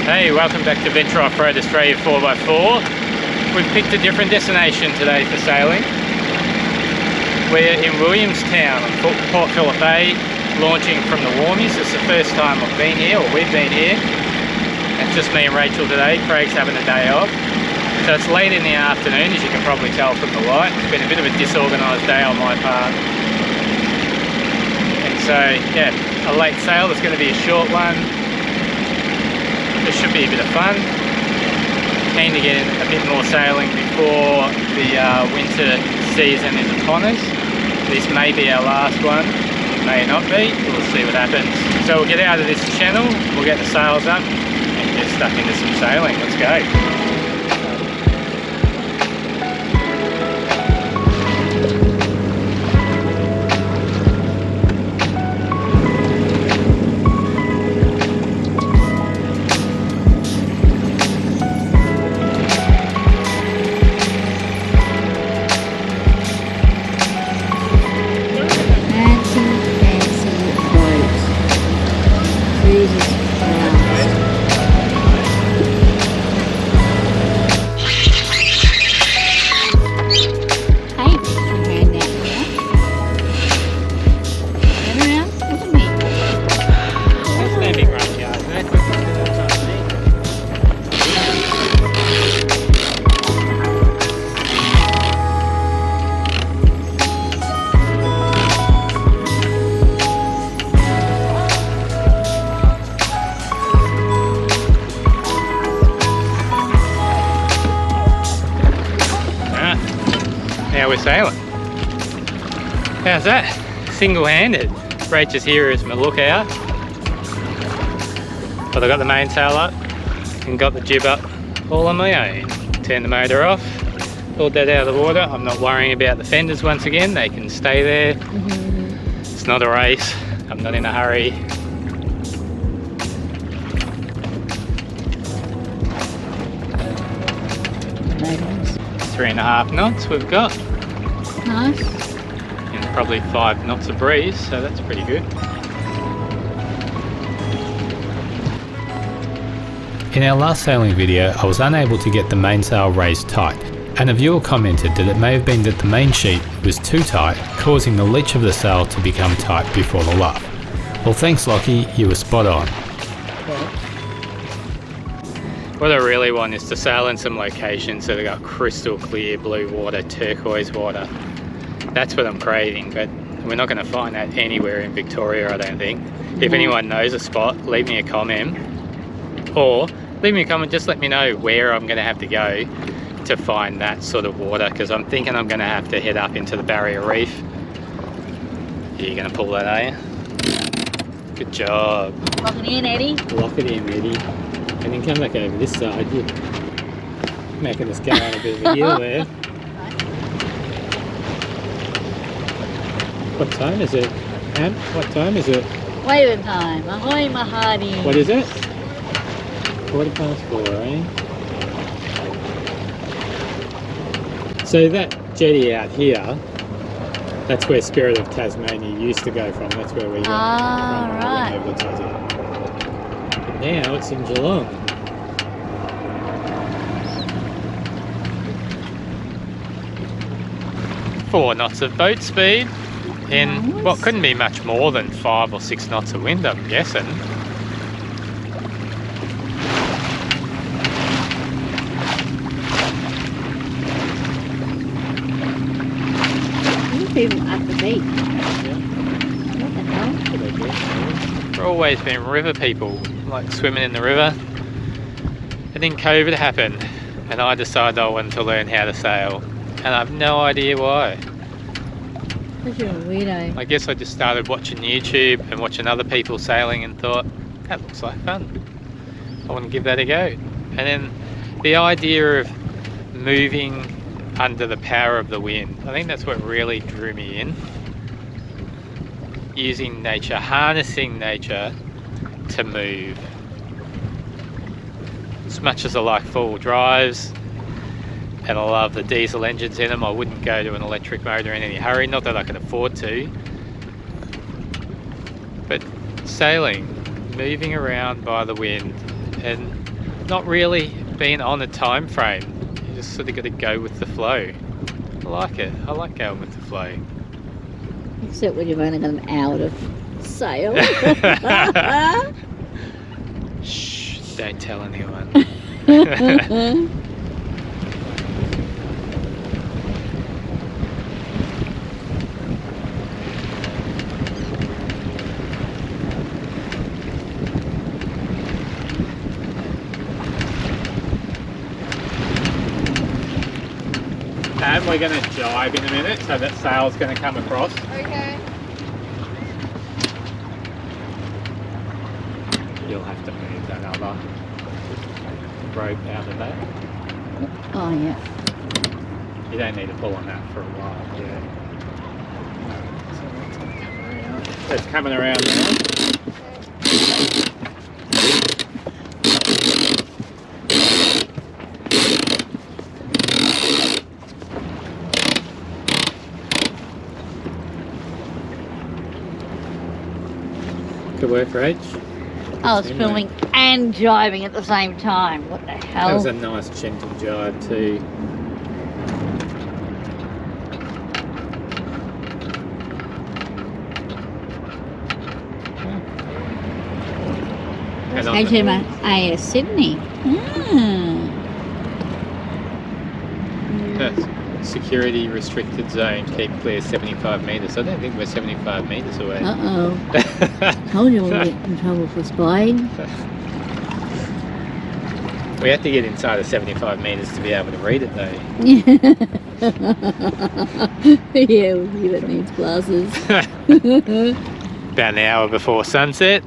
Hey, welcome back to Venture Offroad Australia 4x4. We've picked a different destination today for sailing. We're in Williamstown on Port Phillip Bay, launching from the Warmies. It's the first time I've been here, or we've been here. It's just me and Rachel today. Craig's having a day off. So it's late in the afternoon, as you can probably tell from the light. It's been a bit of a disorganised day on my part. And so, yeah, a late sail. It's going to be a short one. This should be a bit of fun. Keen to get in a bit more sailing before the winter season is upon us. This may be our last one, may not be. We'll see what happens. So we'll get out of this channel, we'll get the sails up and get stuck into some sailing. Let's go. Now we're sailing. How's that? Single-handed. Rachel's here as my lookout. But I got the mainsail up and got the jib up all on my own. Turn the motor off, pulled that out of the water. I'm not worrying about the fenders once again. They can stay there. It's not a race. I'm not in a hurry. Nice. 3.5 knots we've got. Nice. And probably 5 knots of breeze, so that's pretty good. In our last sailing video, I was unable to get the mainsail raised tight, and a viewer commented that it may have been that the main sheet was too tight, causing the leech of the sail to become tight before the luff. Well, thanks Lockie, you were spot on. What I really want is to sail in some locations that have got crystal clear blue water, turquoise water. That's what I'm craving, but we're not going to find that anywhere in Victoria, I don't think. If anyone knows a spot, leave me a comment. Or leave me a comment, just let me know where I'm going to have to go to find that sort of water, because I'm thinking I'm going to have to head up into the barrier reef. You're going to pull that, are you? Good job. Lock it in, Eddie. Lock it in, Eddie. And then come back over this side. You're making us go on a bit of a hill there. What time is it, Anne? What time is it? Waiting time. Ahoy, my hearty. What is it? 4:15, eh? So that jetty out here, that's where Spirit of Tasmania used to go from. That's where we went from right. over the Tassie. But now it's in Geelong. Four knots of boat speed in what couldn't be much more than 5 or 6 knots of wind, I'm guessing. People at the beach. Yeah. What the hell? We've always been river people, like swimming in the river. And then COVID happened and I decided I wanted to learn how to sail. And I have no idea why. Because you're a weirdo. I guess I just started watching YouTube and watching other people sailing and thought, that looks like fun. I want to give that a go. And then the idea of moving under the power of the wind, I think that's what really drew me in. Using nature, harnessing nature to move. As much as I like four-wheel drives and I love the diesel engines in them, I wouldn't go to an electric motor in any hurry, not that I can afford to. But sailing, moving around by the wind and not really being on a time frame. You just sort of got to go with the flow. I like it. I like going with the flow. Except when you've only got an hour to sail. Shh, don't tell anyone. And we're going to jibe in a minute, so that sail's going to come across. Okay. You'll have to move that other rope out of that. Oh, yeah. You don't need to pull on that for a while. Yeah. So it's coming around now. Good work, Rach. I was filming and jiving at the same time. What the hell? That was a nice gentle jibe too. And on Actually, my AS Sydney. the security restricted zone, keep clear 75 metres. I don't think we're 75 metres away. Uh-oh. Told you we'll get in trouble for spying. We have to get inside of 75 metres to be able to read it though. Yeah, you that needs glasses. About an hour before sunset.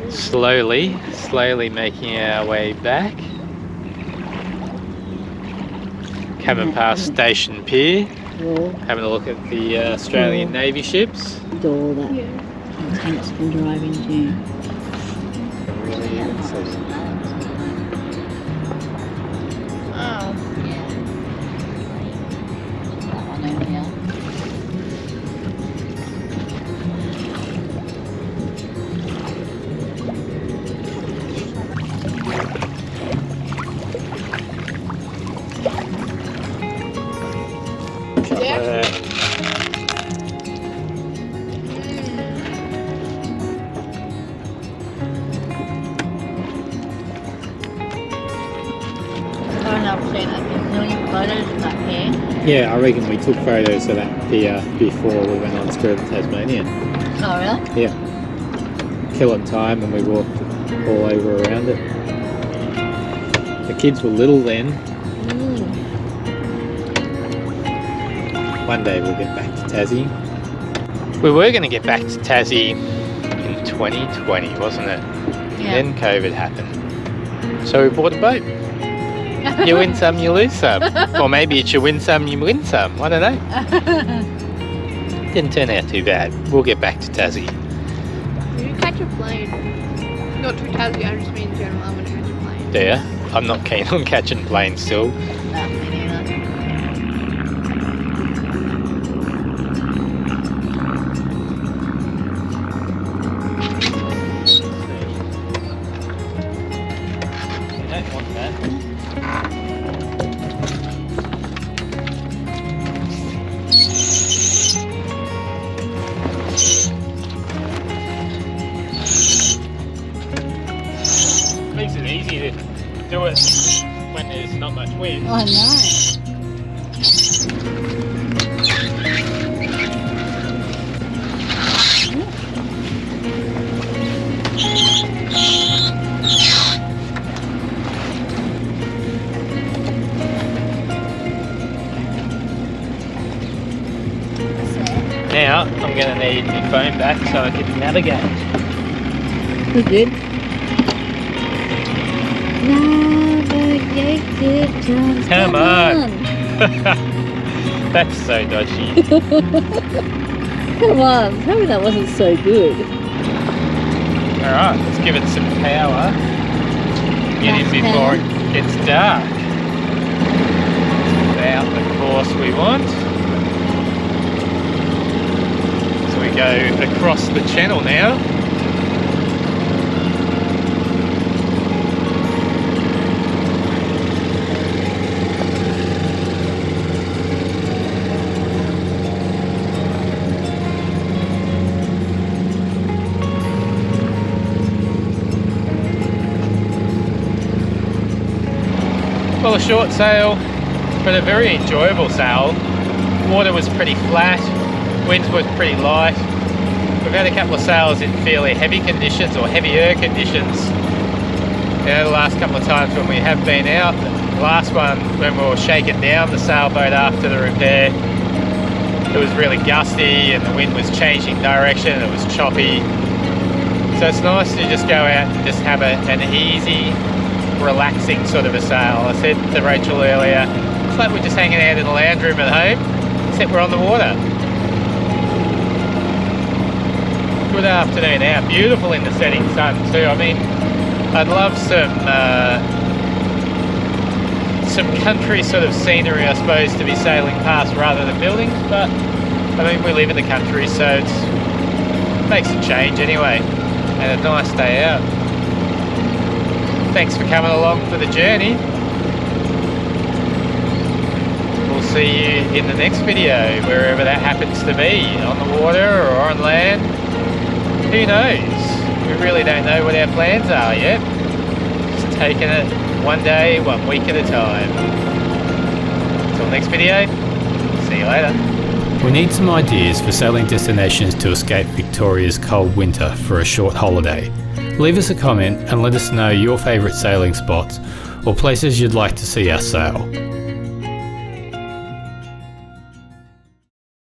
Slowly making our way back. Coming past Station Pier. Door. Having a look at the Australian Navy ships. Door that tanks can drive into. Really Oh. Yeah. That one over here. I've seen a million photos of that here. Yeah, I reckon we took photos of that pier before we went on Spirit of Tasmania. Oh, really? Yeah. Killing time and we walked all over around it. The kids were little then. One day we'll get back to Tassie. We were going to get back to Tassie in 2020, wasn't it? Yeah. Then COVID happened. So we bought a boat. You win some, you lose some. Or maybe it's you win some, you win some. I don't know. Didn't turn out too bad. We'll get back to Tassie. You catch a plane. Not to Tassie, I just mean in general, I want to catch a plane. Do ya? I'm not keen on catching planes still. No, me neither. You don't want that. Makes it easy to do it when there's not much wind. I know. Now I'm going to need my phone back so I can navigate. We good? Navigated times. Come on. That's so dodgy. Come on, tell me that wasn't so good. Alright, let's give it some power. Get in before it gets dark. About the course we want. So we go across the channel now. Well, a short sail, but a very enjoyable sail. Water was pretty flat, winds were pretty light. We've had a couple of sails in fairly heavy conditions or heavier conditions. You know, the last couple of times when we have been out, the last one when we were shaking down the sailboat after the repair, it was really gusty and the wind was changing direction, it was choppy. So it's nice to just go out and just have an easy, relaxing sort of a sail. I said to Rachel earlier, it's like we're just hanging out in the lounge room at home, except we're on the water. Good afternoon out, beautiful in the setting sun too. I mean, I'd love some country sort of scenery, I suppose, to be sailing past rather than buildings, but I mean, we live in the country, so it makes a change anyway, and a nice day out. Thanks for coming along for the journey. We'll see you in the next video, wherever that happens to be, on the water or on land. Who knows? We really don't know what our plans are yet. Just taking it one day, 1 week at a time. Until next video, see you later. We need some ideas for sailing destinations to escape Victoria's cold winter for a short holiday. Leave us a comment and let us know your favourite sailing spots or places you'd like to see us sail.